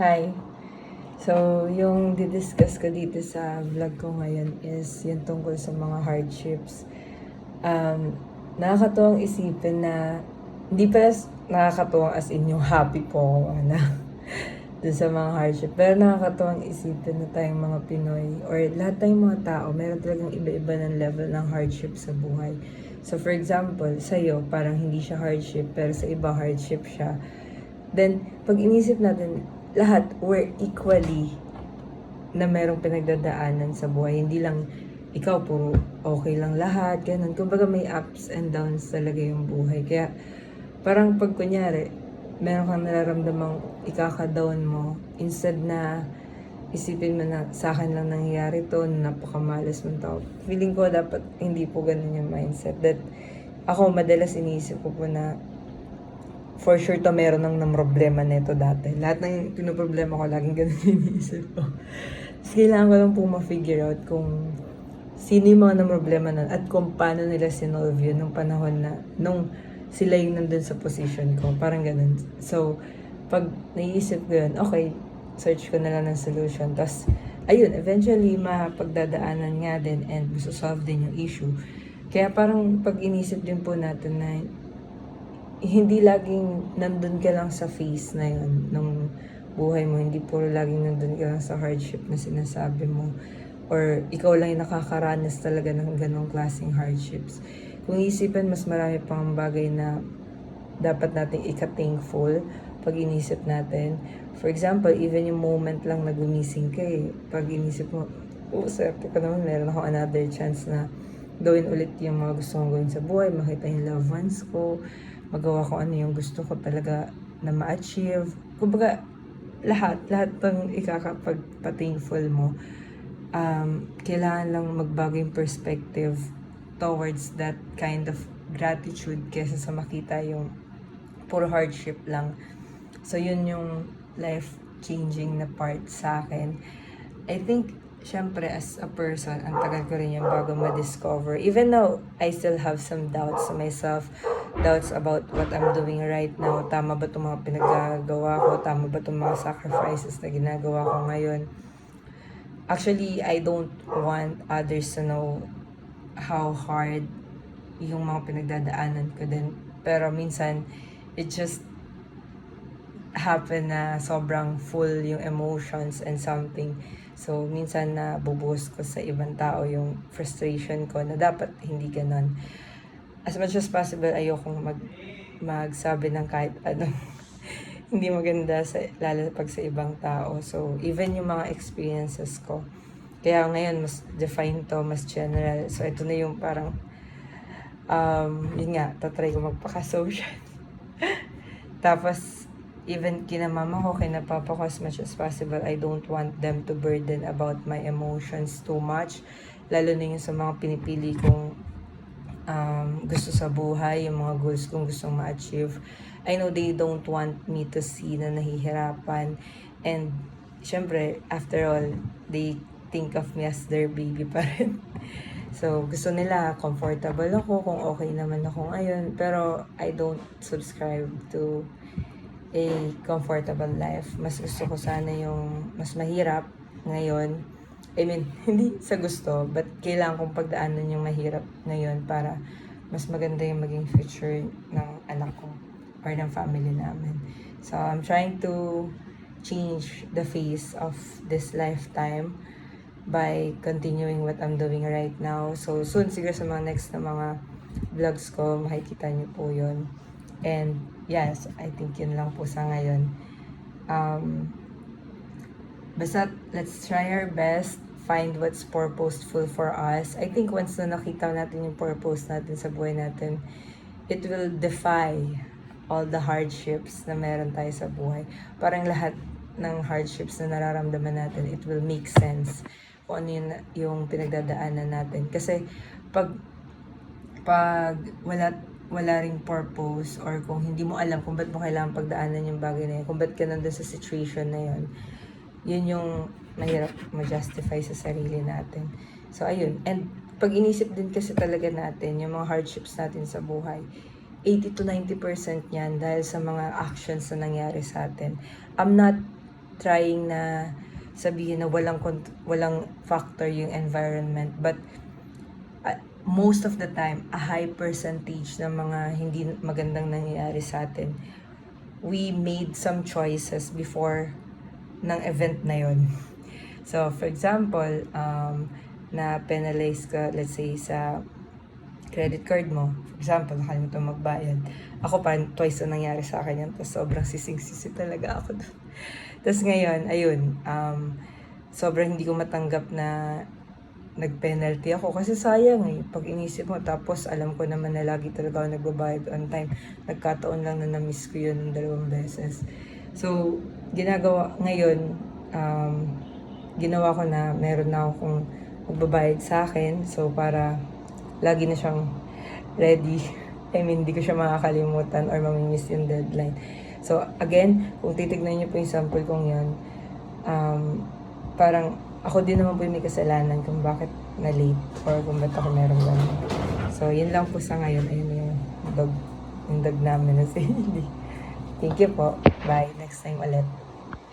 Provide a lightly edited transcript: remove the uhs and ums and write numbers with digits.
Hi. So, yung didiscuss ko dito sa vlog ko ngayon is yung tungkol sa mga hardships. Nakakatuwang isipin na hindi pala nakakatuwang as in yung happy po ako dun sa mga hardship. Pero nakakatuwang isipin na tayong mga Pinoy or lahat tayong mga tao, meron talagang iba-iba ng level ng hardship sa buhay. So for example, sa'yo, parang hindi siya hardship, pero sa iba hardship siya. Then, pag inisip natin, lahat we're equally na merong pinagdadaanan sa buhay. Hindi lang ikaw puro okay lang lahat, ganun. Kumbaga may ups and downs talaga yung buhay. Kaya parang pag kunyari, meron kang nararamdamang ikaka-down mo, instead na isipin mo na sa akin lang nangyayari to, napakamalas mong tao. Feeling ko dapat hindi po ganun yung mindset. That ako madalas iniisip ko po na for sure to meron ng problema nito dati. Lahat ng pinoproblema ko, laging ganun yung iniisip ko. Tapos kailangan ko lang po ma-figure out kung sino yung mga problema nun at kung paano nila sinolve yun nung panahon na, nung sila yung nandun sa position ko. Parang ganun. So, pag naiisip ko yun, okay, search ko na lang ng solution. Tapos, ayun, eventually, mapagdadaanan nga din and masosolve din yung issue. Kaya parang pag inisip din po natin na hindi laging nandun ka lang sa phase na yun ng buhay mo. Hindi puro laging nandun ka lang sa hardship na sinasabi mo. Or ikaw lang yung nakakaranas talaga ng ganong klaseng hardships. Kung isipin, mas marami pang bagay na dapat nating ika-thankful pag inisip natin. For example, even yung moment lang na gumising ka pag inisip mo, swerte ko naman, meron ako another chance na gawin ulit yung mga gusto kong gawin sa buhay, makita yung loved ones ko, magawa ko ano yung gusto ko talaga na ma-achieve. Kumbaga, lahat ng ikakapag-thankful mo, kailangan lang magbago yung perspective towards that kind of gratitude kesa sa makita yung puro hardship lang. So, yun yung life-changing na part sa akin. I think, syempre, as a person, ang tagal ko rin yung bago ma-discover. Even though I still have some doubts sa myself, doubts about what I'm doing right now. Tama ba itong mga pinagagawa ko? Tama ba itong mga sacrifices na ginagawa ko ngayon? Actually, I don't want others to know how hard yung mga pinagdadaanan ko din. Pero minsan, it just happen na sobrang full yung emotions and something. So, minsan na bubuhos ko sa ibang tao yung frustration ko na dapat hindi ganon. As much as possible, ayokong magsabi ng kahit ano hindi maganda lalo pag sa ibang tao. So, even yung mga experiences ko. Kaya ngayon, mas define to, mas general. So, ito na yung parang, yun nga, tatry ko magpaka-social. Tapos, even kina mama ko, kina papa ko, as much as possible, I don't want them to burden about my emotions too much. Lalo na yung sa mga pinipili kong gusto sa buhay, yung mga goals kong gustong ma-achieve. I know they don't want me to see na nahihirapan. And, syempre, after all, they think of me as their baby pa rin. So, gusto nila, comfortable ako, kung okay naman ako ngayon. Pero, I don't subscribe to a comfortable life. Mas gusto ko sana yung mas mahirap ngayon. I mean, hindi sa gusto, but kailangan kong pagdaanan yung mahirap ngayon para mas maganda yung maging future ng anak ko or ng family namin. So, I'm trying to change the face of this lifetime by continuing what I'm doing right now. So, soon, siguro sa mga next na mga vlogs ko, makikita niyo po yun. And, yes, I think yun lang po sa ngayon. Basta, let's try our best, find what's purposeful for us. I think once na nakita natin yung purpose natin sa buhay natin, it will defy all the hardships na meron tayo sa buhay. Parang lahat ng hardships na nararamdaman natin, it will make sense kung ano yung pinagdadaanan natin. Kasi pag wala ring purpose or kung hindi mo alam kung ba't mo kailangan pagdaanan yung bagay na yun, kung ba't ka nandun sa situation na yun, yun yung mahirap ma-justify sa sarili natin. So, ayun. And pag inisip din kasi talaga natin, yung mga hardships natin sa buhay, 80 to 90% yan dahil sa mga actions na nangyari sa atin. I'm not trying na sabihin na walang factor yung environment, but most of the time, a high percentage ng mga hindi magandang nangyayari sa atin, we made some choices before ng event na yon. So, for example, na-penalize ka, let's say, sa credit card mo. For example, nakalimutan magbayad. Ako pa, twice na nangyari sa akin yan. Tapos sobrang sising-sisi talaga ako doon. Tapos ngayon, ayun, sobrang hindi ko matanggap na nag-penalty ako. Kasi sayang eh, pag inisip mo. Tapos alam ko naman na lagi talaga ako nagbabayad on time. Nagkataon lang na na-miss ko yun ng 2 beses. So, ginagawa ngayon, ginawa ko na meron na akong magbabayad sa akin. So, para lagi na siyang ready. I mean, hindi ko siya makakalimutan or mamimiss yung deadline. So, again, kung titignan niyo po yung sample kong yan, parang ako din naman po yung may kasalanan kung bakit na-late or kung ba't ako meron ganun. So, yun lang po sa ngayon. Ayun yung dog namin na si Hindi. Thank you po. Bye. Next time ulit.